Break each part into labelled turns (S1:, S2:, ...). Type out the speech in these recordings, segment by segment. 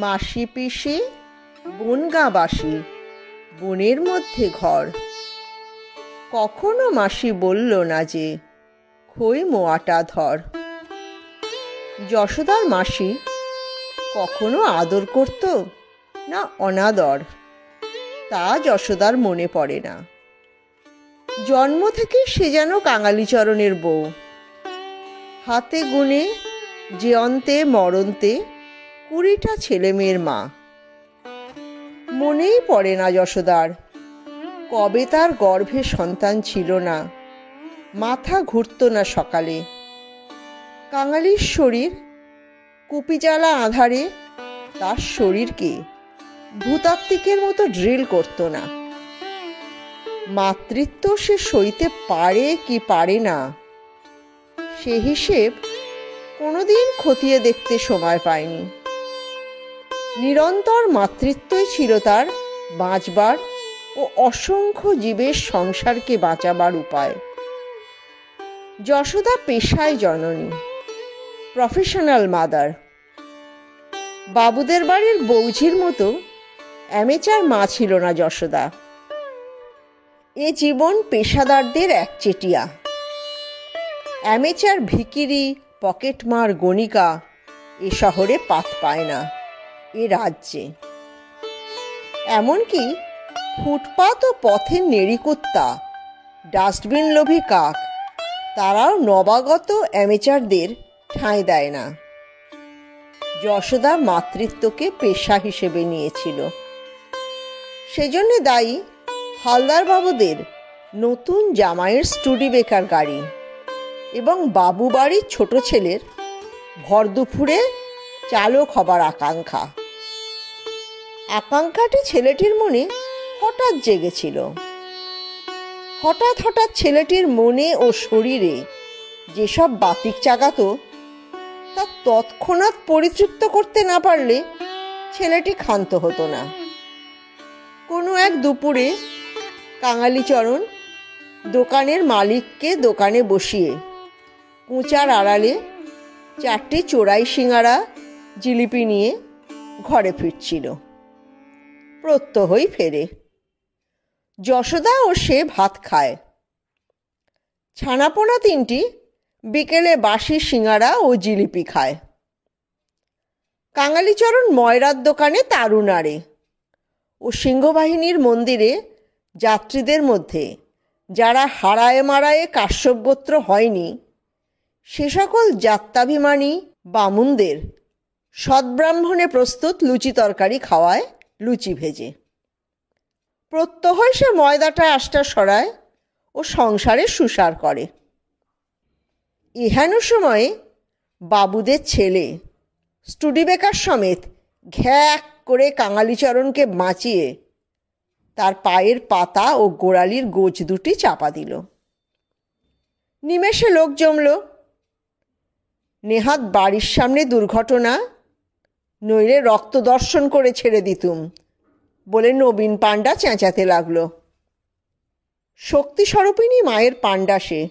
S1: মাসি পিসি বনগাঁবাসী, বনের মধ্যে ঘর। কখনো মাসি বলল না যে খই মোয়াটা ধর। যশোদার মাসি কখনো আদর করত না অনাদর, তা যশোদার মনে পড়ে না। জন্ম থেকে সে যেন কাঙালিচরণের বউ। হাতে গুনে যে অন্তে মরন্তে 20টা ছেলে মেয়ের মা। মনেই পড়ে না যশোদার কবে তার গর্ভে সন্তান ছিল না, মাথা ঘুরত না সকালে। কাঙালির শরীর কুপিজ্বালা আঁধারে তার শরীরকে ভূতাত্ত্বিকের মতো ড্রিল করত না। মাতৃত্ব সে সইতে পারে কি পারে না, সে হিসেব কোনোদিন খতিয়ে দেখতে সময় পায়নি। নিরন্তর মাতৃত্বই ছিল তার বাঁচবার ও অসংখ্য জীবের সংসারকে বাঁচাবার উপায়। যশোদা পেশায় জননী, প্রফেশনাল মাদার। বাবুদের বাড়ির বৌঝির মতো অ্যামেচার মা ছিল না যশোদা। এ জীবন পেশাদারদের একচেটিয়া। অ্যামেচার ভিকিরি পকেটমার গণিকা এ শহরে পাত পায় না, এ রাজ্যে। এমনকি ফুটপাত ও পথের নেড়িকুত্তা, ডাস্টবিন লোভী কাক, তারাও নবাগত অ্যামেচারদের ঠাঁই দেয় না। যশোদা মাতৃত্বকে পেশা হিসেবে নিয়েছিল। সেজন্য দায়ী হালদার বাবুদের নতুন জামাইয়ের স্টুডিবেকার গাড়ি এবং বাবু বাড়ির ছোট ছেলের ভর দুপুরে চালক হবার আকাঙ্ক্ষা। আকাঙ্ক্ষাটি ছেলেটির মনে হঠাৎ জেগেছিল। হঠাৎ ছেলেটির মনে ও শরীরে যেসব বাতিক জাগাত, তা তৎক্ষণাৎ পরিতৃপ্ত করতে না পারলে ছেলেটি ক্ষান্ত হতো না। কোনো এক দুপুরে কাঙালিচরণ দোকানের মালিককে দোকানে বসিয়ে কুঁচার আড়ালে 4টে চোরাই সিঙাড়া জিলিপি নিয়ে ঘরে ফিরছিল। প্রত্যহই ফেরে। যশোদা ও সে ভাত খায়। ছানাপোনা 3টি বিকেলে বাসি সিঙাড়া ও জিলিপি খায়। কাঙালিচরণ ময়রার দোকানে তারু নাড়ে ও সিংহবাহিনীর মন্দিরে যাত্রীদের মধ্যে যারা হারায়ে মারায়ে কাশ্যপগোত্র হয়নি, সে সকল যাত্রাভিমানী বামুনদের সদ্ব্রাহ্মণে প্রস্তুত লুচি তরকারি খাওয়ায় লুচি ভেজে। প্রত্যহই সে ময়দাটা আষ্টা সরায় ও সংসারে সুসার করে। এহেন সময়ে বাবুদের ছেলে স্টুডিবেকার সমেত ঘ্যাক করে কাঙালিচরণকে বাঁচিয়ে তার পায়ের পাতা ও গোড়ালির গোছ দুটি চাপা দিল। নিমেষে লোক জমল। নেহাত বাড়ির সামনে দুর্ঘটনা, নইলে রক্ত দর্শন করে ছেড়ে দিতুম বলে নবীন পাণ্ডা চেঁচাতে লাগলো। শক্তিস্বরূপিণী মায়ের পাণ্ডা সে।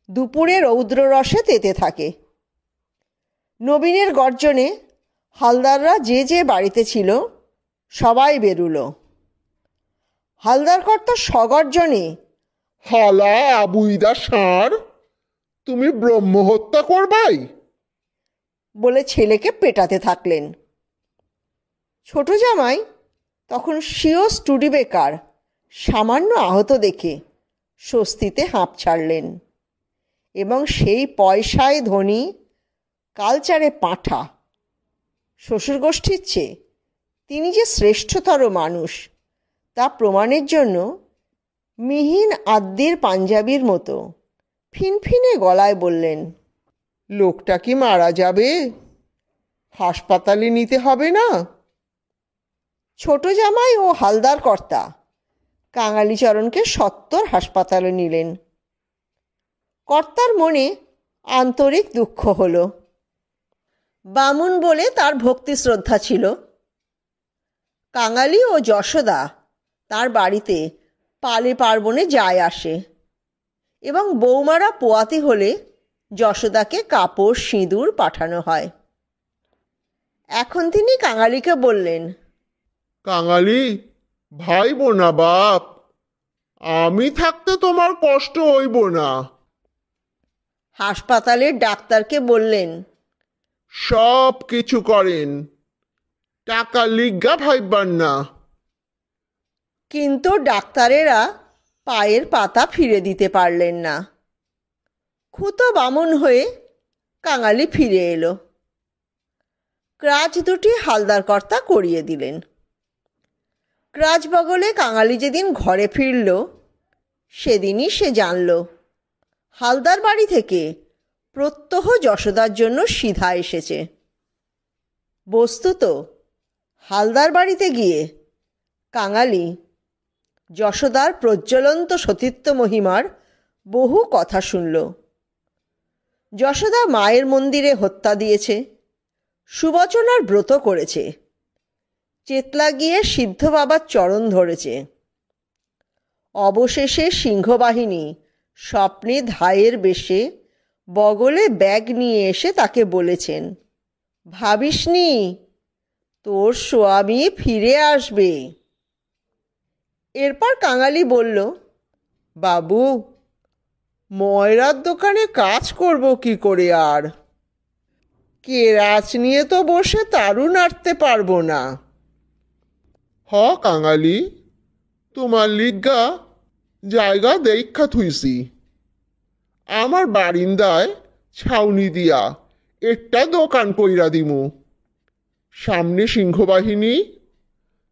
S1: দুপুরে রৌদ্র রসে তেতে থাকে। নবীনের গর্জনে হালদাররা যে যে বাড়িতে ছিল সবাই বেরুলো। হালদার কর্তা সগর্জনে,
S2: হালা আবুইদা ষাঁড়, তুমি ব্রহ্মহত্যা করবাই
S1: বলে ছেলেকে পেটাতে থাকলেন। ছোট জামাই তখন স্বীয় স্টুডিবেকার সামান্য আহত দেখে স্বস্তিতে হাঁপ ছাড়লেন এবং সেই পয়সায় ধনী, কালচারে পাঁঠা শ্বশুরগোষ্ঠীর চেয়ে তিনি যে শ্রেষ্ঠতর মানুষ তা প্রমাণের জন্য মিহিন আদ্যির পাঞ্জাবির মতো ফিনফিনে গলায় বললেন,
S2: লোকটা কি মারা যাবে? হাসপাতালে নিতে হবে না?
S1: ছোট জামাই ও হালদার কর্তা কাঙালিচরণকে সত্বর হাসপাতালে নিলেন। কর্তার মনে আন্তরিক দুঃখ হল। বামুন বলে তার ভক্তি শ্রদ্ধা ছিল। কাঙালি ও যশোদা তার বাড়িতে পালে পার্বণে যায় আসে এবং বৌমারা পোয়াতি হলে যশোদাকে কাপড় সিঁদুর পাঠানো হয়। এখন তিনি কাঙালিকে বললেন,
S2: কাঙালি, ভাইব না বাপ, আমি থাকতে তোমার কষ্ট হইব না।
S1: হাসপাতালের ডাক্তারকে বললেন,
S2: সব কিছু করেন, টাকা লিগা ভাইবার না।
S1: কিন্তু ডাক্তারেরা পায়ের পাতা ফিরে দিতে পারলেন না। খুতো বামুন হয়ে কাঙালি ফিরে এলো। ক্রাচ দুটি হালদার কর্তা করিয়ে দিলেন। ক্রাচ বগলে কাঙালি যেদিন ঘরে ফিরল, সেদিনই সে জানল হালদার বাড়ি থেকে প্রত্যহ যশোদার জন্য সিধা এসেছে। বস্তুত হালদার বাড়িতে গিয়ে কাঙালি যশোদার প্রজ্বলন্ত সতীত্ব মহিমার বহু কথা শুনল। যশোদা মায়ের মন্দিরে হত্যা দিয়েছে, সুবচনার ব্রত করেছে, চেতলা গিয়ে সিদ্ধ বাবার চরণ ধরেছে। অবশেষে সিংহবাহিনী স্বপ্নে ধায়ের বেশে বগলে ব্যাগ নিয়ে এসে তাকে বলেছেন, ভাবিসনি তোর স্বামী ফিরে আসবে। এরপর কাঙালি বলল,
S2: বাবু, ময়রার দোকানে কাজ করব কি করে আর? কেরাচ নিয়ে তো বসে তারু নাড়তে পারবো না। হ কাঙালি, তোমার লিগা জায়গা দেখা থুইছি। আমার বারিন্দায় ছাউনি দিয়া একটা দোকান কইরা দিমু। সামনে সিংহবাহিনী,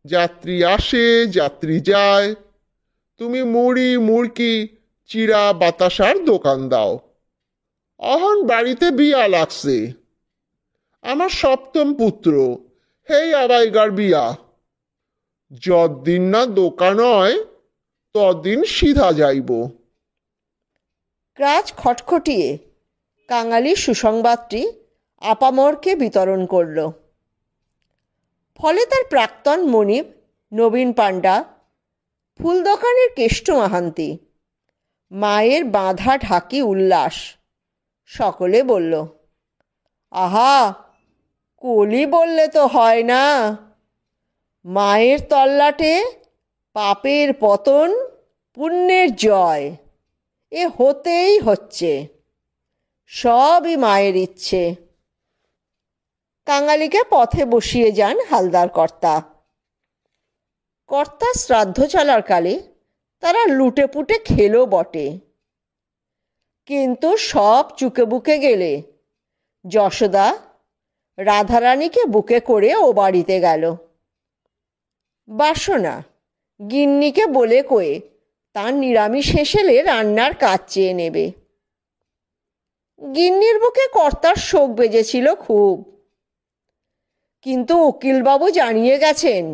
S2: যাত্রী আসে যাত্রী যায়, তুমি মুড়ি মুড়কি চিরা বাতাসার দোকান দাও। অহন বাড়িতে বিয়া লাগছে, আমার সপ্তম পুত্র, হেই আবাইগার বিয়া। যতদিন না দোকান হয় ততদিন সিধা যাইব।
S1: ক্রাচ খটখটিয়ে কাঙালি সুসংবাদটি আপামরকে বিতরণ করল। ফলে তার প্রাক্তন মনিব নবীন পাণ্ডা, ফুল দোকানের কেষ্ট মাহান্তি, মায়ের বাঁধা ঢাকি উল্লাস সকলে বলল, আহা, কলি বললে তো হয় না। মায়ের তল্লাটে পাপের পতন, পুণ্যের জয়, এ হতেই হচ্ছে, সবই মায়ের ইচ্ছে। কাঙালিকে পথে বসিয়ে যান হালদার কর্তা। কর্তা শ্রাদ্ধ চলার কালে তারা লুটে পুটে খেলো বটে, কিন্তু সব চুকে বুকে গেলে যশোদা রাধারানীকে বুকে করে ও বাড়িতে গেল। বাসনা গিন্নিকে বলে কয়ে তার নিরামিষ হেসেলে রান্নার কাজ চেয়ে নেবে। গিন্নির বুকে কর্তার শোক বেজেছিল খুব, কিন্তু উকিলবাবু জানিয়ে গেছেন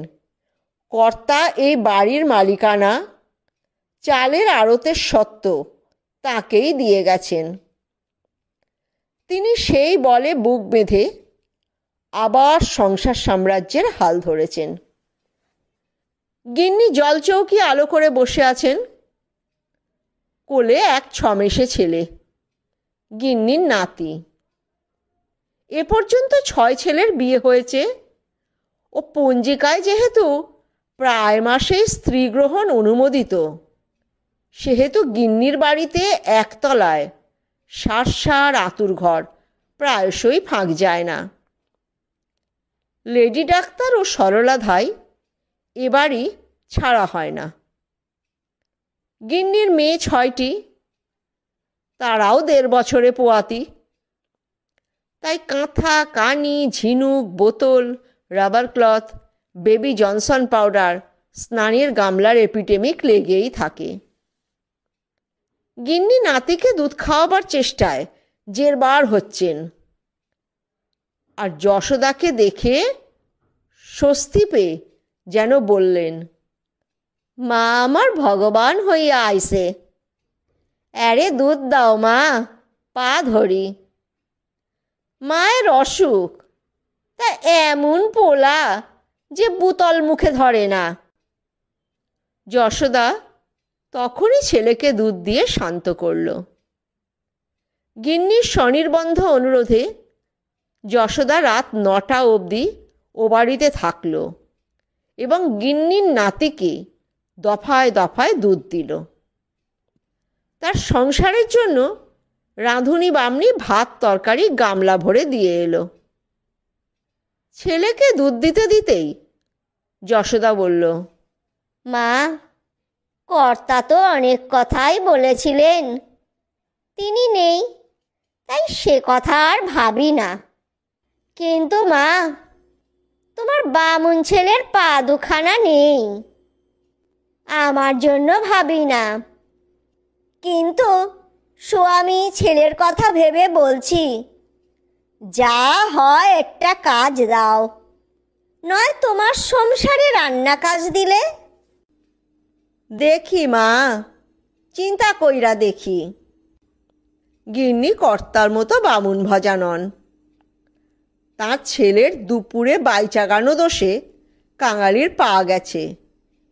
S1: কর্তা এই বাড়ির মালিকানা, চালের আড়তের সত্ত্ব তাকেই দিয়ে গেছেন। তিনি সেই বলে বুক বেঁধে আবার সংসার সাম্রাজ্যের হাল ধরেছেন। গিন্নি জলচৌকি আলো করে বসে আছেন। কোলে এক ছমেশে ছেলে, গিন্নির নাতি। এ পর্যন্ত 6 ছেলের বিয়ে হয়েছে ও পঞ্জিকায় যেহেতু প্রায় মাসেই স্ত্রী গ্রহণ অনুমোদিত, সেহেতু গিন্নির বাড়িতে একতলায় সার আতুর ঘর প্রায়শই ফাঁক যায় না। লেডি ডাক্তার ও সরলা ধাই এবারই ছাড়া হয় না। গিন্নির মেয়ে 6টি, তারাও 1.5 বছরে পোয়াতি। তাই কাঁথা, কানি, ঝিনুক, বোতল, rubber cloth, baby Johnson powder, স্নানের গামলার এপিডেমিক লেগেই থাকে। গিন্নি নাতিকে দুধ খাওয়াবার চেষ্টায় জেরবার হচ্ছেন, আর যশোদাকে দেখে স্বস্তি পেয়ে যেন বললেন, মা আমার ভগবান হইয়া আইসে, আরে দুধ দাও মা, পা ধরি। মায়ের অসুখ, তা এমন পোলা যে বোতল মুখে ধরে না। যশোদা তখনই ছেলেকে দুধ দিয়ে শান্ত করল। গিন্নির স্বনির্বন্ধ অনুরোধে যশোদা রাত 9টা অবধি ও বাড়িতে থাকল এবং গিন্নির নাতিকে দফায় দফায় দুধ দিল। তার সংসারের জন্য রাঁধুনি বামনি ভাত তরকারি গামলা ভরে দিয়ে এলো। ছেলেকে দুধ দিতে দিতেই যশোদা বলল,
S3: মা, কর্তা তো অনেক কথাই বলেছিলেন, তিনি নেই তাই সে কথা আর ভাবি না। কিন্তু মা, তোমার বামুন ছেলের পা দুখানা নেই, আমার জন্য ভাবি না। কিন্তু স্বামী ছেলের কথা ভেবে বলছি, যা হয় একটা কাজ দাও, নয় তোমার সংসারে রান্না কাজ দিলে।
S1: দেখি মা, চিন্তা কইরা দেখি। গিন্নি কর্তার মতো বামুন ভজা নন। তাঁর ছেলের দুপুরে বাইচাগানো দোষে কাঙালির পা গেছে,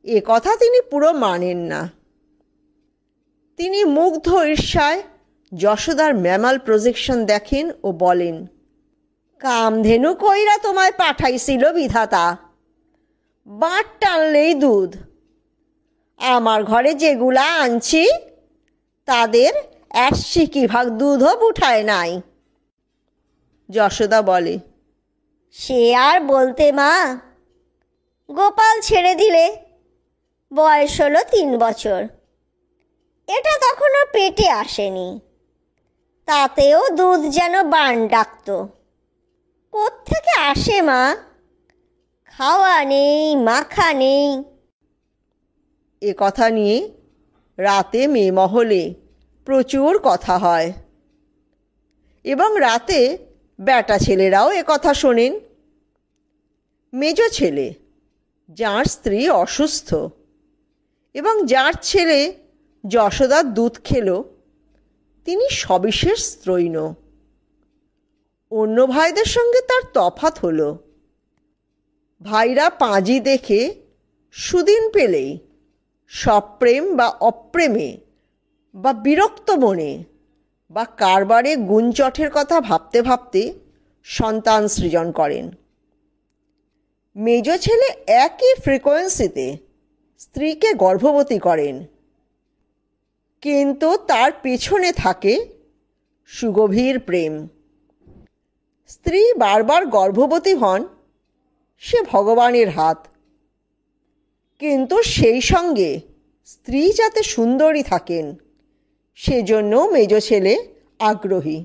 S1: এ কথা তিনি পুরো মানেন না। তিনি মুগ্ধ ঈর্ষায় যশোদার ম্যামাল প্রজেকশন দেখেন ও বলেন, কামধেনু কইরা তোমায় পাঠাইছিল বিধাতা, বাঁট টানলেই দুধ। আমার ঘরে যেগুলা আনছি তাদের 80 ভাগ দুধও উঠায় নাই। যশোদা বলে,
S3: সে আর বলতে মা, গোপাল ছেড়ে দিলে বয়স হলো 3 বছর, এটা তখনও পেটে আসেনি, তাতেও দুধ যেন বান ডাকত। কোত্থেকে আসে মা? খাওয়া নেই, মাখা নেই।
S1: এ কথা নিয়ে রাতে মেয়ে মহলে প্রচুর কথা হয় এবং রাতে বেটা ছেলেরাও এ কথা শোনেন। মেজ ছেলে, যার স্ত্রী অসুস্থ এবং যার ছেলে যশোদার দুধ খেল, তিনি সবিশেষ স্ত্রৈণ। অন্য ভাইদের সঙ্গে তার তফাৎ হলো। ভাইরা পাঁজি দেখে সুদিন পেলেই সপ্রেম বা অপ্রেমে বা বিরক্ত মনে বা কারবারে গুণচটের কথা ভাবতে ভাবতে সন্তান সৃজন করেন। মেজ ছেলে একই ফ্রিকোয়েন্সিতে স্ত্রীকে গর্ভবতী করেন, কিন্তু তার পেছনে থাকে সুগভীর প্রেম। স্ত্রী বারবার গর্ভবতী হন, সে ভগবানের হাত, কিন্তু সেই সঙ্গে স্ত্রী যাতে সুন্দরী থাকেন সেজন্য মেজ ছেলে আগ্রহী।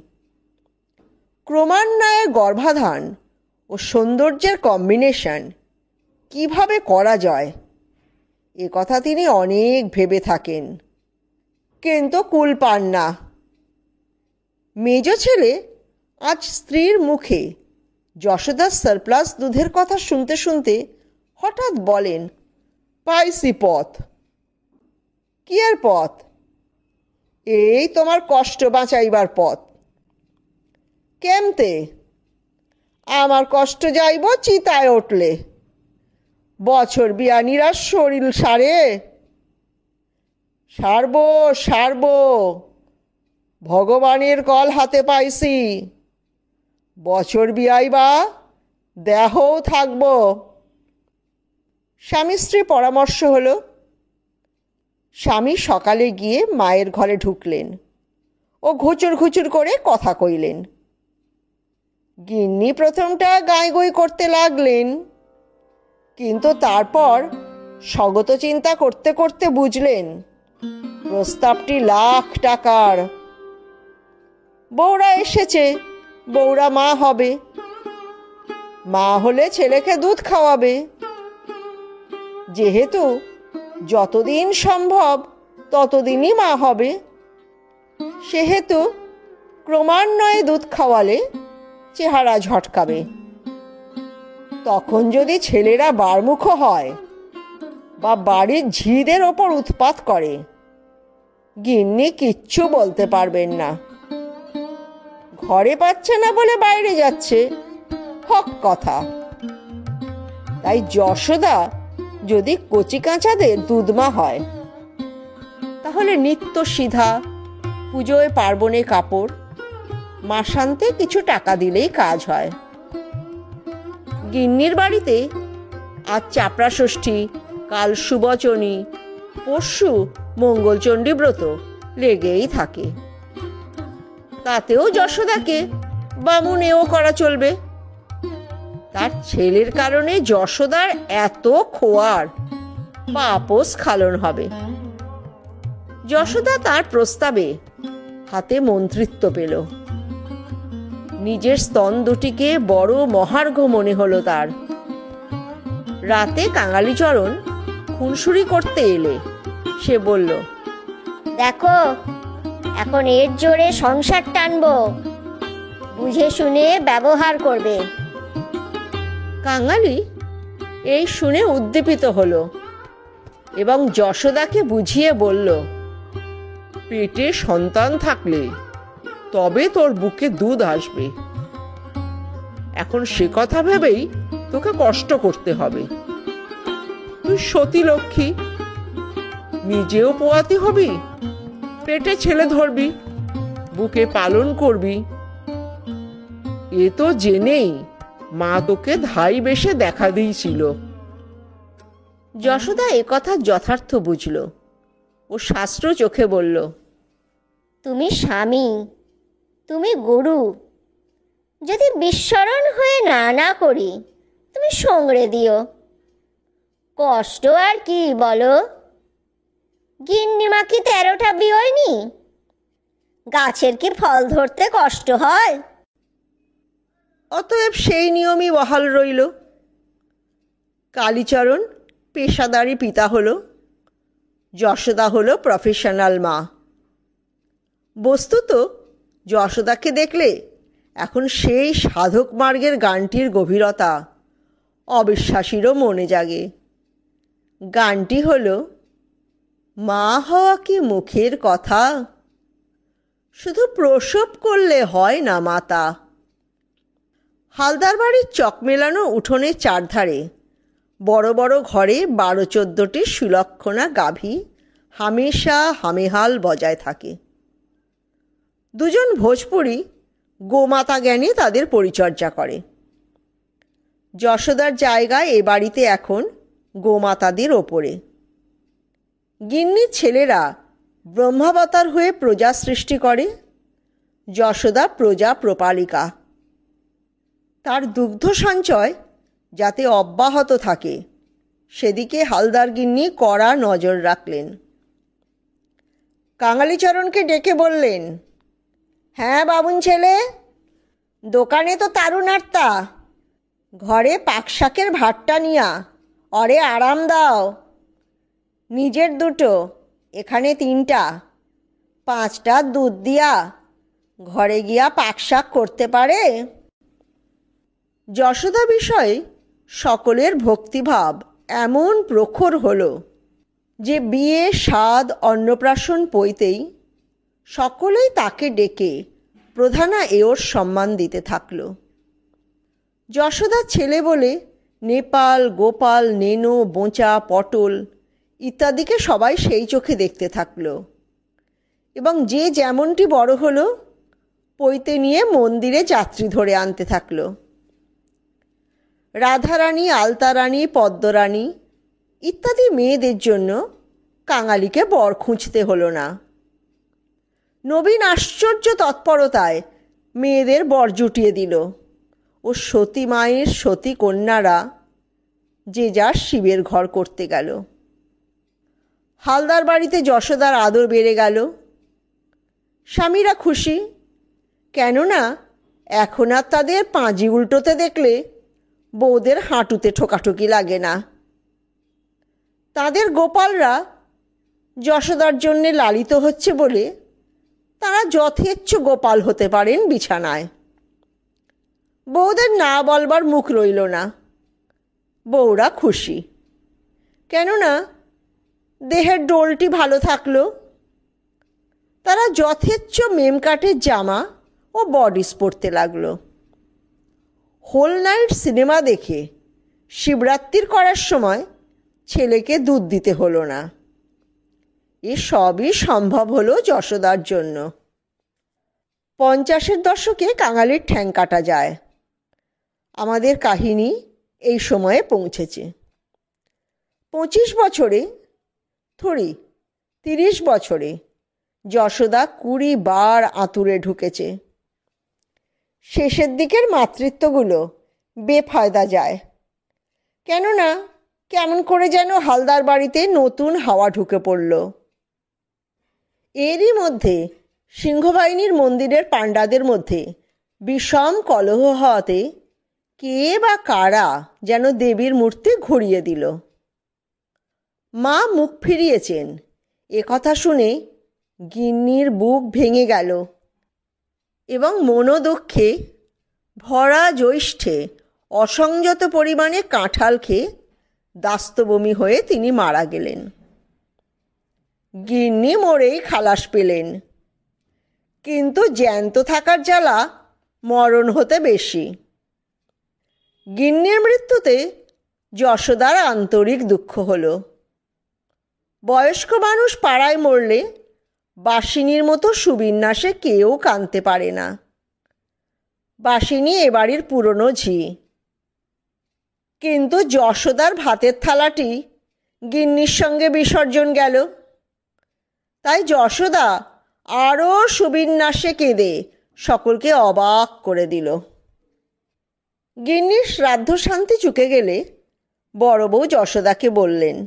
S1: ক্রমান্বয়ে গর্ভাধান ও সৌন্দর্যের কম্বিনেশন কিভাবে করা যায় এ কথা তিনি অনেক ভেবে থাকেন, কিন্তু কুল পান না। মেজ ছেলে আজ স্ত্রীর মুখে যশোদার সারপ্লাস দুধের কথা শুনতে শুনতে হঠাৎ বলেন, পাইছি পথ। কি এর পথ? এই তোমার কষ্ট বাঁচাইবার পথ। কেমতে? আমার কষ্ট যাইব চিতায় উঠলে, বছর বিয়ানিরা শরীর সারে। সারব সারব, ভগবানের কল হাতে পাইছি। বছর বিয়াইবা, দেহও থাকব। স্বামী স্ত্রী পরামর্শ হলো। স্বামী সকালে গিয়ে মায়ের ঘরে ঢুকলেন ও ঘুচুর ঘুচুর করে কথা কইলেন। গিন্নি প্রথমটা গাঁই করতে লাগলেন, কিন্তু তারপর স্বগত চিন্তা করতে করতে বুঝলেন প্রস্তাবটি লাখ টাকার। বউরা এসেছে, বউরা মা হবে, মা হলে ছেলেকে দুধ খাওয়াবে। যেহেতু যতদিন সম্ভব ততদিনই মা হবে, সেহেতু ক্রমান্বয়ে দুধ খাওয়ালে চেহারা ঝটকাবে। তখন যদি ছেলেরা বারমুখ হয় বা বাড়ির ঝিদের ওপর উৎপাত করে, গিন্নি কিচ্ছু বলতে পারবেন না। ঘরে পাচ্ছে না বলে বাইরে যাচ্ছে, হক কথা। তাই যশোদা যদি কচি কাঁচাদের দুধমা হয়, তাহলে নিত্য সিধা পুজোয় পার্বণে কাপড়, মাসান্তে কিছু টাকা দিলেই কাজ হয়। গিন্নির বাড়িতে আজ চাপড়া ষষ্ঠী, কাল সুবচনী, পরশু মঙ্গলচণ্ডী ব্রত লেগেই থাকে। তাতেও যশোদাকে বামুনেও করা চলবে। তার ছেলের কারণে যশোদার এত খোয়ার বা আপোষ খালন হবে। যশোদা তার প্রস্তাবে হাতে মন্ত্রিত্ব পেল। নিজের স্তন দুটিকে বড় মহার্ঘ মনে হলো তার। রাতে কাঙালিচরণ খুনসুরি করতে এলে সে বলল,
S3: দেখো, এখন এর জোরে সংসার টানবো, বুঝে শুনে ব্যবহার করবে।
S1: কাঙালি এই শুনে উদ্দীপিত হলো এবং যশোদাকে বুঝিয়ে বলল,
S2: পেটে সন্তান থাকলে তবে তোর বুকে দুধ আসবে। এখন সে কথা ভেবেই তোকে কষ্ট করতে হবে। তুই সতী লক্ষ্মী, নিজেও পোয়াতি হবি, পেটে ছেলে ধরবি, বুকে পালন করবি। এ তো জেনেই মা তোকে ধাই বেশে দেখা দিয়েছিল।
S1: যশোদা একথা যথার্থ বুঝল ও শাস্ত্র চোখে বলল,
S3: তুমি স্বামী, তুমি গুরু, যদি বিস্মরণ হয়ে না করি তুমি সঙ্গড়ে দিও। কষ্ট আর কি বলো? গিন্নিমা কি 13টা বিয়নি? গাছের কি ফল ধরতে কষ্ট হয়?
S1: অতএব সেই নিয়মই বহাল রইল। কালীচরণ পেশাদারি পিতা হলো, যশোদা হলো প্রফেশনাল মা। বস্তুত যশোদাকে দেখলে এখন সেই সাধক মার্গের গানটির গভীরতা অবিশ্বাসীরও মনে জাগে। গানটি হলো, মা হওয়া কি মুখের কথা, শুধু প্রসব করলে হয় না মাতা। হালদার বাড়ির চক মেলানো উঠোনের চারধারে বড় বড় ঘরে 12-14টি সুলক্ষণা গাভী হামেশা হামেহাল বজায় থাকে। দুজন ভোজপুরি গোমাতা জ্ঞানী তাদের পরিচর্যা করে। যশোদার জায়গায় এ বাড়িতে এখন গোমাতাদের ওপরে। গিন্নির ছেলেরা ব্রহ্মাবতার হয়ে প্রজা সৃষ্টি করে, যশোদা প্রজা প্রপালিকা। তার দুগ্ধ সঞ্চয় যাতে অব্যাহত থাকে সেদিকে হালদার গিন্নি কড়া নজর রাখলেন। কাঙালিচরণকে ডেকে বললেন, হ্যাঁ বাবুন ছেলে, দোকানে তো তারুণ আর্তা, ঘরে পাকশাকের ভাতটা নিয়া অরে আরাম দাও। নিজের 2, এখানে 3টা, 5টা দুধ দিয়া ঘরে গিয়া পাকশাক করতে পারে। যশোদা বিষয়ে সকলের ভক্তিভাব এমন প্রখর হলো যে বিয়ে, সাধ, অন্নপ্রাশন পইতেই সকলেই তাকে ডেকে প্রধানা এওর সম্মান দিতে থাকল। যশোদার ছেলে বলে নেপাল, গোপাল, নেনো, বোঁচা, পটল ইত্যাদিকে সবাই সেই চোখে দেখতে থাকল এবং যে যেমনটি বড় হলো পইতে নিয়ে মন্দিরে যাত্রী ধরে আনতে থাকল। রাধারানী, আলতারানী, পদ্মরানী ইত্যাদি মেয়েদের জন্য কাঙালিকে বর খুঁজতে হলো না। নবীন আশ্চর্য তৎপরতায় মেয়েদের বর জুটিয়ে দিল ও সতী মায়ের সতী কন্যারা যে যার শিবের ঘর করতে গেল। হালদার বাড়িতে যশোদার আদর বেড়ে গেল। স্বামীরা খুশি, কেননা এখন আর তাদের পাঁজি উল্টোতে দেখলে বউদের হাঁটুতে ঠোকাঠুকি লাগে না। তাদের গোপালরা যশোদার জন্যে লালিত হচ্ছে বলে তারা যথেচ্ছ গোপাল হতে পারেন বিছানায়। বউদের না বলবার মুখ রইল না। বউরা খুশি, কেননা দেহের ডোলটি ভালো থাকলো। তারা যথেচ্ছ মেমকাটের জামা ও বডিস পরতে লাগলো। হোল নাইট সিনেমা দেখে শিবরাত্রির করার সময় ছেলেকে দুধ দিতে হলো না। এ সবই সম্ভব হলো যশোদার জন্য। 50-এর দশকে কাঙালির ঠ্যাং কাটা যায়। আমাদের কাহিনী এই সময়ে পৌঁছেছে। 25 বছরে, থরি 30 বছরে যশোদা 20 বার আঁতুড়ে ঢুকেছে। শেষের দিকের মাতৃত্বগুলো বেফায়দা যায়, কেননা কেমন করে যেন হালদার বাড়িতে নতুন হাওয়া ঢুকে পড়ল। এরই মধ্যে সিংহবাহিনীর মন্দিরের পাণ্ডাদের মধ্যে বিষম কলহ হওয়াতে কে বা কারা যেন দেবীর মূর্তি ঘুরিয়ে দিল। মা মুখ ফিরিয়েছেন, এ কথা শুনে গিন্নির বুক ভেঙে গেল এবং মনোদুঃখে ভরা জ্যৈষ্ঠে অসংযত পরিমাণে কাঁঠাল খেয়ে দাস্তবমি হয়ে তিনি মারা গেলেন। গিন্নি মরেই খালাস পেলেন, কিন্তু জ্যান্ত থাকার জ্বালা মরণ হতে বেশি। গিন্নির মৃত্যুতে যশোদার আন্তরিক দুঃখ হলো। বয়স্ক মানুষ পাড়ায় মরলে বাসিনীর মতো সুবিন্যাসে কেউ কাঁদতে পারে না। বাসিনী এ বাড়ির পুরনো ঝি, কিন্তু যশোদার ভাতের থালাটি গিন্নির সঙ্গে বিসর্জন গেল। তাই যশোদা আরও সুবিন্যাসে কেঁদে সকলকে অবাক করে দিল। গিন্নির শ্রাদ্ধ শান্তি চুকে গেলে বড় বউ যশোদাকে বললেন,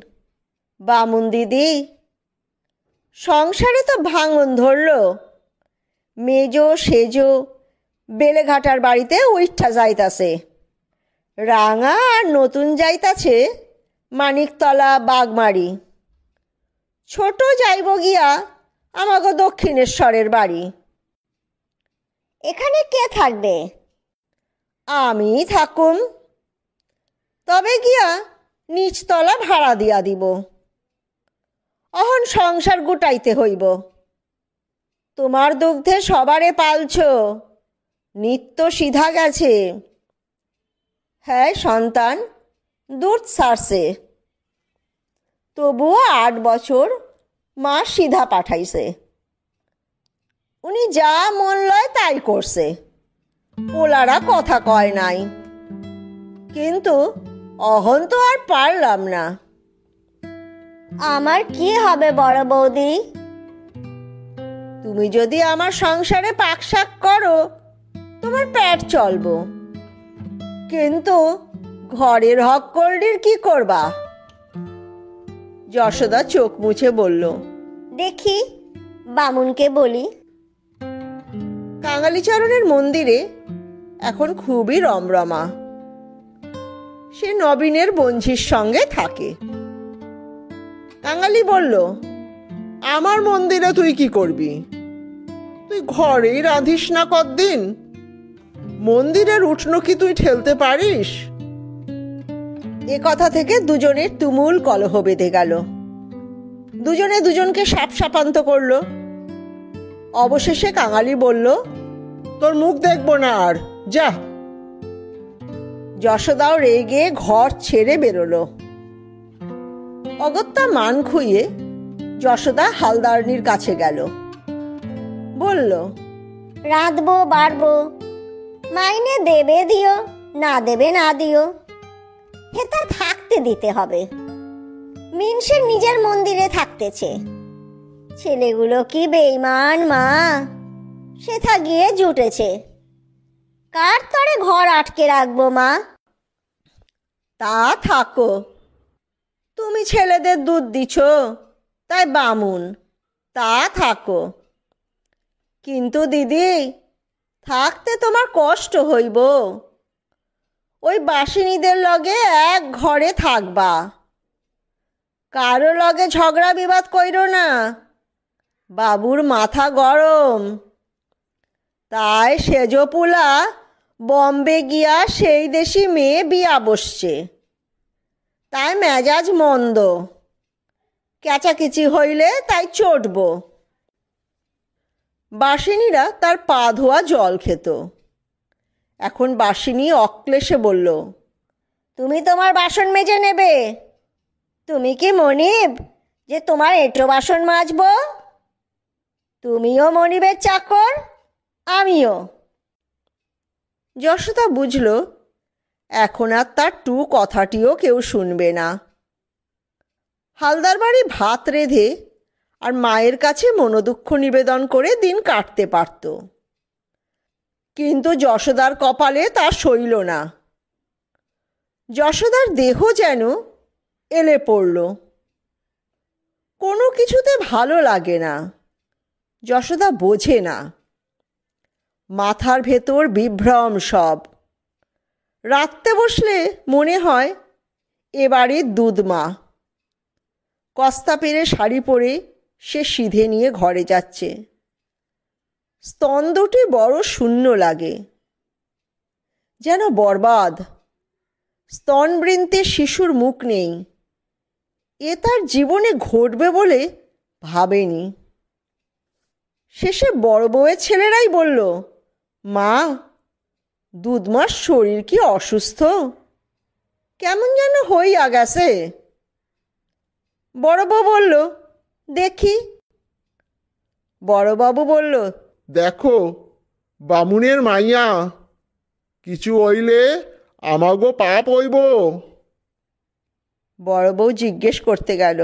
S1: বামুন দিদি, সংসারে তো ভাঙন ধরল। মেজো সেজো বেলেঘাটার বাড়িতে উইঠা যাইতাছে, রাঙা আর নতুন যাইতাছে মানিকতলা বাগমারি, ছোট যাইব গিয়া আমাগো দক্ষিণেশ্বরের বাড়ি।
S3: এখানে কে থাকবে?
S1: আমি থাকুম, তবে গিয়া নিচতলা ভাড়া দিয়া দিব। অহন সংসার গুটাইতে হইব। তোমার দুগ্ধে সবারে পালছ, নিত্য সিধা গেছে। হ্যাঁ সন্তান, দুধ ছাড়ছে, তবুও 8 বছর মা সিধা পাঠাইছে। উনি যা মন লয় তাই করছে, পোলারা কথা কয় নাই। কিন্তু অহন তো আর পারলাম না।
S3: আমার কি হবে বড় বৌদি?
S1: তুমি যদি আমার সংসারে পাকশাক করো, তোমার পেট চলবো, কিন্তু ঘরের হক কলডির কি করবা? যশোদা চোখ মুছে বলল,
S3: দেখি বামুনকে বলি।
S1: কাঙালিচরণের মন্দিরে এখন খুবই রমরমা। সে নবীনের বঞ্ঝির সঙ্গে থাকে। কাঙালি বলল,
S2: আমার মন্দিরে তুই কি করবি? তুই ঘরেই রাঁধিস না কতদিন? মন্দিরের উঠনো কি তুই ঠেলতে পারিস?
S1: এ কথা থেকে দুজনের তুমুল কলহ বেঁধে গেল। দুজনে দুজনকে সাপসাপান্ত করল। অবশেষে কাঙালি বলল,
S2: তোর মুখ দেখবো না আর, যা।
S1: যশোদাও রেগে ঘর ছেড়ে বেরোলো। অগত্যা মান খুইয়ে যশোদা হালদারনির কাছে গেল। বলল,
S3: রাঁধবো বাড়বো, মাইনে দেবে দিও, না দেবে না দিও, হেতা থাকতে দিতে হবে। মিনসের নিজের মন্দিরে থাকতেছে, ছেলেগুলো কি বেঈমান মা, সেথা গিয়ে জুটেছে। কার তরে ঘর আটকে রাখবো মা?
S1: তা থাকো, তুমি ছেলেদের দুধ দিছ তাই বামুন, তা থাকো। কিন্তু দিদি, থাকতে তোমার কষ্ট হইব। ওই বাসিনীদের লগে এক ঘরে থাকবা, কারো লগে ঝগড়া বিবাদ কইরো না, বাবুর মাথা গরম। তাই সেজপুলা বম্বে গিয়া সেই দেশি মেয়ে বিয়া বসছে, তাই মেজাজ মন্দ, ক্যাচাকিচি হইলে তাই চটব। বাসিনীরা তার পা ধোয়া জল খেত। এখন বাসিনী অক্লেশে বলল, তুমি তোমার বাসন মেজে নেবে। তুমি কি মনিব যে তোমার এঁটো বাসন মাজবো? তুমিও মনিবের চাকর,
S3: আমিও।
S1: যশোদা বুঝল এখন আর তার টু কথাটিও কেউ শুনবে না। হালদার বাড়ি ভাত রেঁধে আর মায়ের কাছে মনোদুঃখ নিবেদন করে দিন কাটতে পারত, কিন্তু যশোদার কপালে তা সইল না। যশোদার দেহ যেন এলে পড়ল, কোনো কিছুতে ভালো লাগে না। যশোদা বোঝে না, মাথার ভেতর বিভ্রম সব। রাখতে বসলে মনে হয় এ বাড়ির দুধমা। কস্তা পেরে শাড়ি পরে সে সিধে নিয়ে ঘরে যাচ্ছে। স্তন দুটি বড় শূন্য লাগে, যেন বরবাদ। স্তনবৃন্তে শিশুর মুখ নেই, এ তার জীবনে ঘটবে বলে ভাবেনি। শেষে বড় বউয়ের ছেলেরাই বলল, মা, দুধমার শরীর কি অসুস্থ? কেমন যেন হইয়া গেছে। বড় বউ বলল, দেখি। বড়বাবু বলল,
S2: দেখো বামুনের মাইয়া, কিছু হইলে আমাগো পাপ হইব।
S1: বড় বউ জিজ্ঞেস করতে গেল।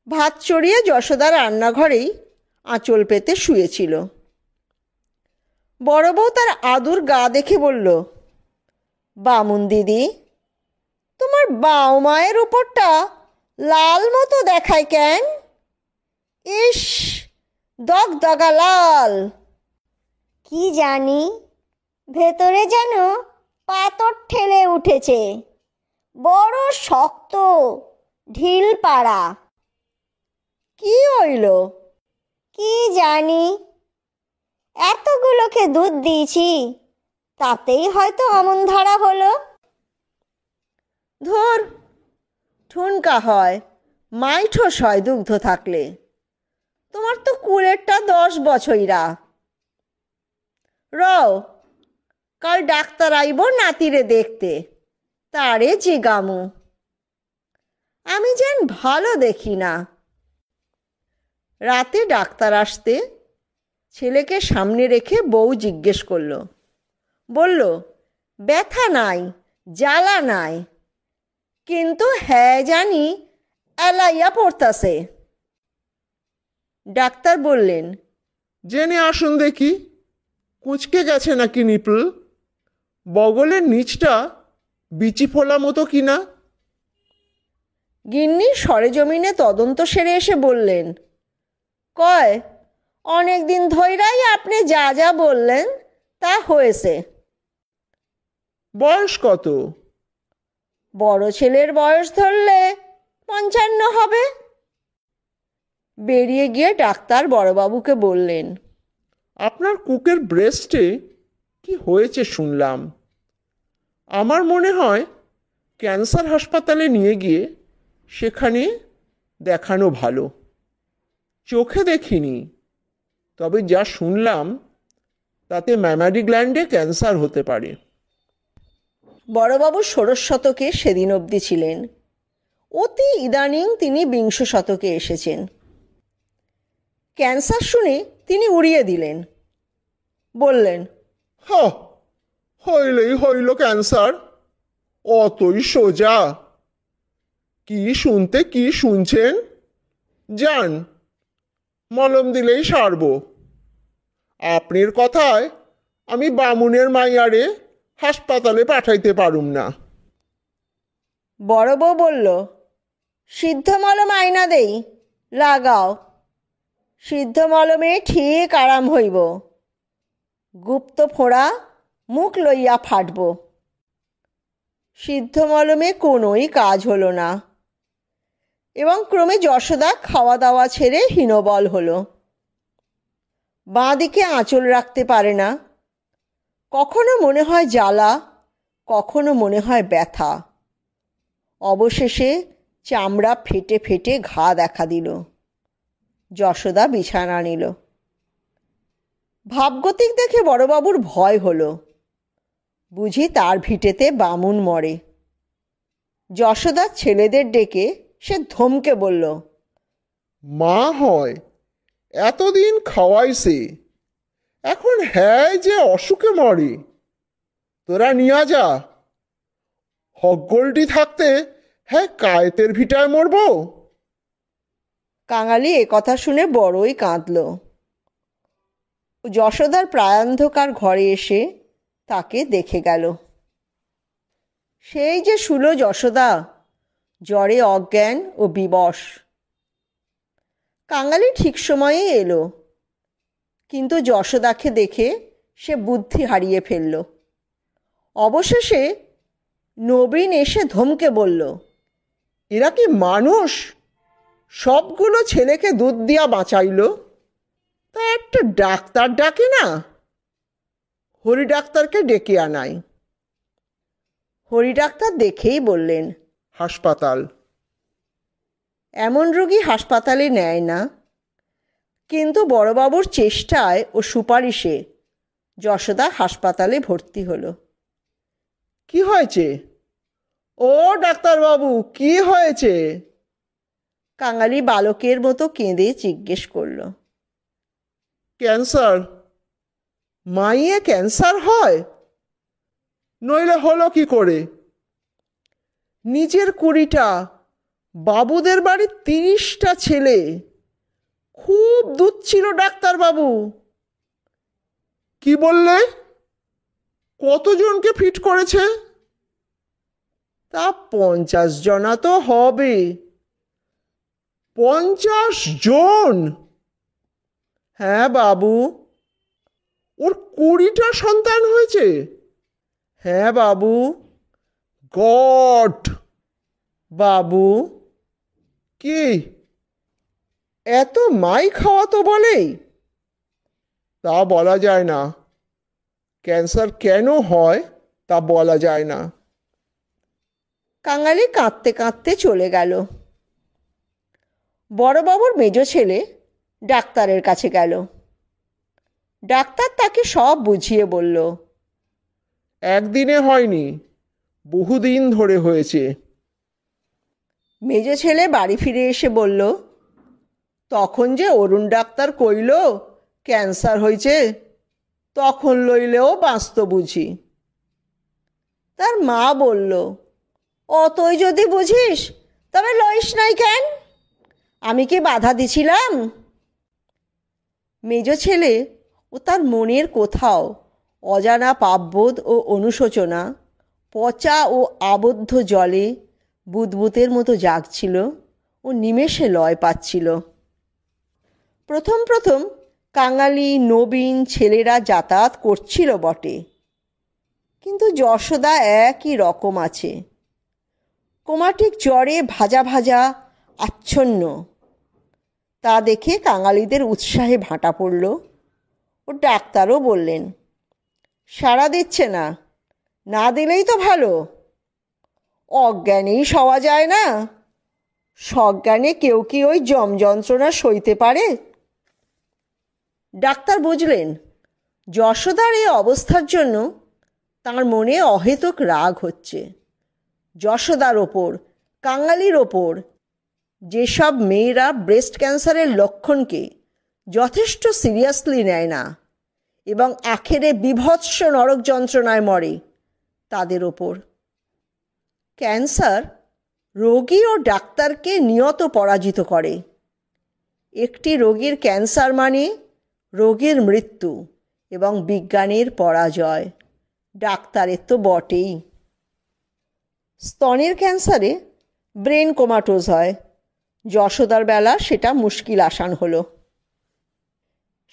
S1: ভাত চড়িয়ে যশোদা রান্নাঘরেই আঁচল পেতে শুয়েছিল। বড় বউ তার আদুর গা দেখে বলল, বামুন দিদি, তোমার বাউ মায়ের উপরটা লাল মতো দেখায় কেন? ইস, দগদগা লাল।
S3: কি জানি, ভেতরে যেন পাথর ঠেলে উঠেছে, বড় শক্ত, ঢিল পাড়া।
S1: কি হইল?
S3: কি জানি, এতগুলোকে দুধ দিয়েছি, তাতেই হয়তো অমন ধারা হলো।
S1: ধর, ঠুনকা হয়, মাইঠোস হয় দুগ্ধ থাকলে। তোমার তো কুলেরটা 10 বছইরা। রও, কাল ডাক্তার আইব নাতিরে দেখতে, তারে জিগামু। আমি যেন ভালো দেখি না। রাতে ডাক্তার আসতে ছেলেকে সামনে রেখে বউ জিজ্ঞেস করল। বলল, ব্যথা নাই, জ্বালা নাই, কিন্তু হ্যাঁ জানি এলাইয়া পড়তাছে। ডাক্তার বললেন,
S2: জেনে আসুন দেখি, কুঁচকে গেছে নাকি নিপল? বগলের নিচটা বিচি ফোলা মতো কিনা?
S1: গিন্নি সরেজমিনে তদন্ত সেরে এসে বললেন, কয়, অনেক দিন ধইরাই আপনি যা যা বললেন তা হয়েছে।
S2: বয়স কত?
S1: বড় ছেলের বয়স ধরলে 55 হবে। বেরিয়ে গিয়ে ডাক্তার বড়বাবুকে বললেন,
S2: আপনার কুকের ব্রেস্টে কি হয়েছে শুনলাম। আমার মনে হয় ক্যান্সার হাসপাতালে নিয়ে গিয়ে সেখানে দেখানো ভালো। চোখে দেখিনি, তবে যা শুনলাম তাতে ম্যামারি গ্ল্যান্ডে ক্যান্সার হতে পারে।
S1: বড়বাবু 16 শতকে সেদিন অবধি ছিলেন, অতি ইদানিং তিনি 20 শতকে এসেছেন। ক্যান্সার শুনে তিনি উড়িয়ে দিলেন, বললেন,
S2: হইলেই হইল ক্যান্সার, অতই সোজা। কি শুনতে কি শুনছেন, যান, মলম দিলেই সারব। আপনার কথায় আমি বামুনের মাইয়ারে হাসপাতালে পাঠাইতে পারুম না।
S1: বড় বউ বলল, সিদ্ধ মলম আইনা দেই, লাগাও। সিদ্ধ মলমে ঠিক আরাম হইব। গুপ্ত ফোঁড়া মুখ লইয়া ফাটব। সিদ্ধ মলমে কোনোই কাজ হলো না, এবং ক্রমে যশোদা খাওয়া দাওয়া ছেড়ে হীনবল হলো। বাঁ দিকে আঁচল রাখতে পারে না। কখনো মনে হয় জ্বালা, কখনো মনে হয় ব্যথা। অবশেষে চামড়া ফেটে ফেটে ঘা দেখা দিল। যশোদা বিছানা নিল। ভাবগতিক দেখে বড়বাবুর ভয় হলো, বুঝি তার ভিটেতে বামুন মরে। যশোদার ছেলেদের ডেকে সে ধমকে বলল,
S2: মা হয়, এতদিন খাওয়াইছে, এখন হ্যাঁ যে অসুখে মরে, তোরা নিয়ে যা। হকগোলটি থাকতে হ্যাঁ কায়েতের ভিটায় মরবো।
S1: কাঙালি কথা শুনে বড়ই কাঁদল। যশোদার প্রায়ান্ধকার ঘরে এসে তাকে দেখে গেল। সেই যে শুলো যশোদা, জ্বরে অজ্ঞান ও বিবশ। কাঙালি ঠিক সময়েই এলো, কিন্তু যশোদাকে দেখে সে বুদ্ধি হারিয়ে ফেলল। অবশেষে নবীন এসে ধমকে বলল,
S2: এরা কি মানুষ? সবগুলো ছেলেকে দুধ দিয়া বাঁচাইল, তা একটা ডাক্তার ডাকে না? হরি ডাক্তারকে ডেকে আনাই।
S1: হরি ডাক্তার দেখেই বললেন,
S2: হাসপাতাল।
S1: এমন রোগী হাসপাতালে নেয় না, কিন্তু বড়বাবুর চেষ্টায় ও সুপারিশে যশোদা হাসপাতালে ভর্তি হলো।
S2: কি হয়েছে? ও ডাক্তারবাবু, কি হয়েছে?
S1: কাঙালি বালকের মতো কেঁদে জিজ্ঞেস করল।
S2: ক্যান্সার। মাইয়ে ক্যান্সার হয়? নইলে হলো কি করে? নিজের 20টা, বাবুদের বাড়ির 30টা ছেলে। খুব দুধ ছিল ডাক্তারবাবু। কি বললে? কতজনকে ফিট করেছে? তা 50 জনা তো হবে। 50 জন? হ্যাঁ বাবু। ওর 20টা সন্তান হয়েছে? হ্যাঁ বাবু। গড! বাবু কি এত মাই খাওয়াতো বলে? তা বলা যায় না। ক্যান্সার কেন হয় তা বলা যায় না।
S1: কাঙালি কাঁদতে কাঁদতে চলে গেল। বড়বাবুর মেজ ছেলে ডাক্তারের কাছে গেল। ডাক্তার তাকে সব বুঝিয়ে বলল,
S2: একদিনে হয়নি, বহুদিন ধরে হয়েছে।
S1: মেজ ছেলে বাড়ি ফিরে এসে বলল, তখন যে অরুণ ডাক্তার কইল ক্যান্সার হয়েছে, তখন লইলেও বাঁচত বুঝি। তার মা বলল, অতই যদি বুঝিস তবে লইস নাই কেন? আমি কি বাধা দিছিলাম? মেজ ছেলে ও তার মনের কোথাও অজানা পাপবোধ ও অনুশোচনা পচা ও আবদ্ধ জলে বুদবুদের মতো জাগছিল ও নিমেষে লয় পাচ্ছিল। প্রথম প্রথম কাঙালি নবীন ছেলেরা যাতায়াত করছিল বটে, কিন্তু যশোদা একই রকম আছে। কোমাটিক জ্বরে ভাজা ভাজা আচ্ছন্ন। তা দেখে কাঙালিদের উৎসাহে ভাটা পড়ল ও ডাক্তারও বললেন, সাড়া দিচ্ছে না, না দিলেই তো ভালো। অজ্ঞানেই শোয়া যায় না, সজ্ঞানে কেউ কি ওই যন্ত্রণা সইতে পারে? ডাক্তার বুঝলেন যশোদার এই অবস্থার জন্য তাঁর মনে অহেতুক রাগ হচ্ছে। যশোদার ওপর, কাঙালির ওপর, যেসব মেয়েরা ব্রেস্ট ক্যান্সারের লক্ষণকে যথেষ্ট সিরিয়াসলি নেয় না এবং আখেরে বীভৎস নরক যন্ত্রণায় মরে, তাদের ওপর। ক্যান্সার রোগী ও ডাক্তারকে নিয়ত পরাজিত করে। একটি রোগীর ক্যান্সার মানে রোগীর মৃত্যু এবং বিজ্ঞানের পরাজয়। ডাক্তারের তো বটেই। স্তনের ক্যান্সারে ব্রেন কোমাটোজ হয়। যশোদার বেলা সেটা মুশকিল আসান হলো।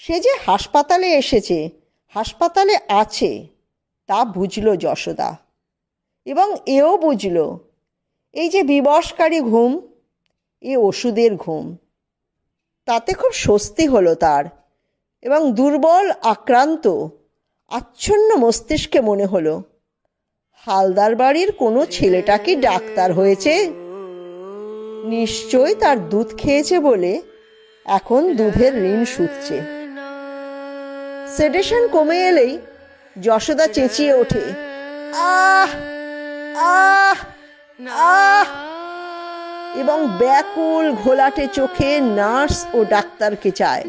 S1: সে যে হাসপাতালে এসেছে, হাসপাতালে আছে, তা বুঝল যশোদা। এবং এও বুঝল এই যে বিবশকারী ঘুম, এ ওষুধের ঘুম। তাতে খুব স্বস্তি হলো তার, এবং দুর্বল আক্রান্ত আচ্ছন্ন মস্তিষ্কে মনে হলো, হালদার বাড়ির কোনো ছেলেটা কি ডাক্তার হয়েছে? নিশ্চয় তার দুধ খেয়েছে বলে এখন দুধের ঋণ শুধছে। সেডেশন কমে এলেই যশোদা চেঁচিয়ে ওঠে, আহ আহ আহ, এবং ব্যাকুল ঘোলাটে চোখে নার্স ও ডাক্তারকে চায়।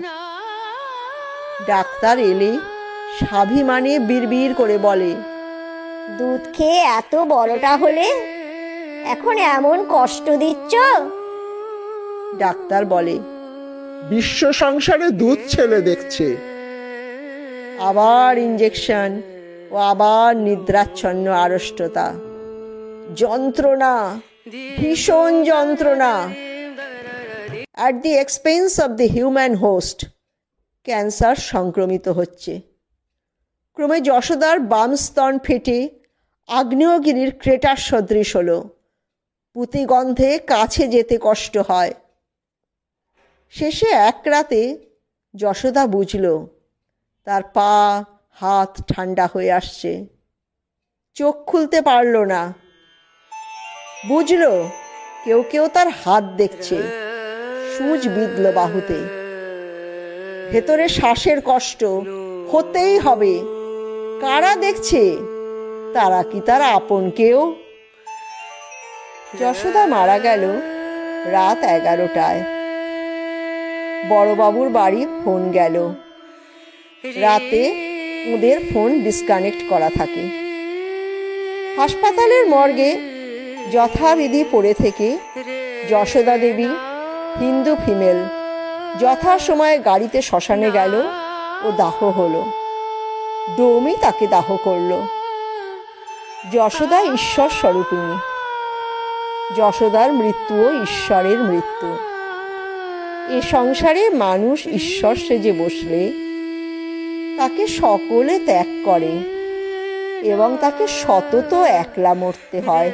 S1: ডাক্তার এলে স্বাভিমানে বিড়বিড় করে বলে,
S3: দুধ খেয়ে এত বড়টা হলে এখন এমন কষ্ট দিচ্ছ?
S1: ডাক্তার বলে,
S2: বিশ্ব সংসারে দুধ ছেলে দেখছে।
S1: আবার ইঞ্জেকশন ও আবার নিদ্রাচ্ছন্ন আড়ষ্টতা, যন্ত্রণা, ভীষণ যন্ত্রণা। At the expense of the human host cancer সংক্রমিত হচ্ছে। ক্রমে যশোদার বাম স্তন ফেটে আগ্নেয়গিরির ক্রেটার সদৃশ হল। পুঁতিগন্ধে কাছে যেতে কষ্ট হয়। শেষে এক রাতে যশোদা বুঝল তার পা হাত ঠান্ডা হয়ে আসছে। চোখ খুলতে পারল না। বুঝল কেউ কেউ তার হাত দেখছে। সূচ বিঁধল বাহুতে। ভেতরে শ্বাসের কষ্ট, হতেই হবে। কারা দেখছে? তারা কি তার আপন কেউ? যশোদা মারা গেল রাত 11টায়। বড়বাবুর বাড়ি ফোন গেল। রাতে ওদের ফোন ডিসকানেক্ট করা থাকে। হাসপাতালের মর্গে যথাবিধি পড়ে থেকে যশোদা দেবী, হিন্দু ফিমেল, যথাসময়ে গাড়িতে শ্মশানে গেল ও দাহ হলো। ডোমই তাকে দাহ করল। যশোদা ঈশ্বর স্বরূপিণী। যশোদার মৃত্যুও ঈশ্বরের মৃত্যু। এ সংসারে মানুষ ঈশ্বর সেজে বসলে তাকে সকলে ত্যাগ করে এবং তাকে সতত একলা মরতে হয়।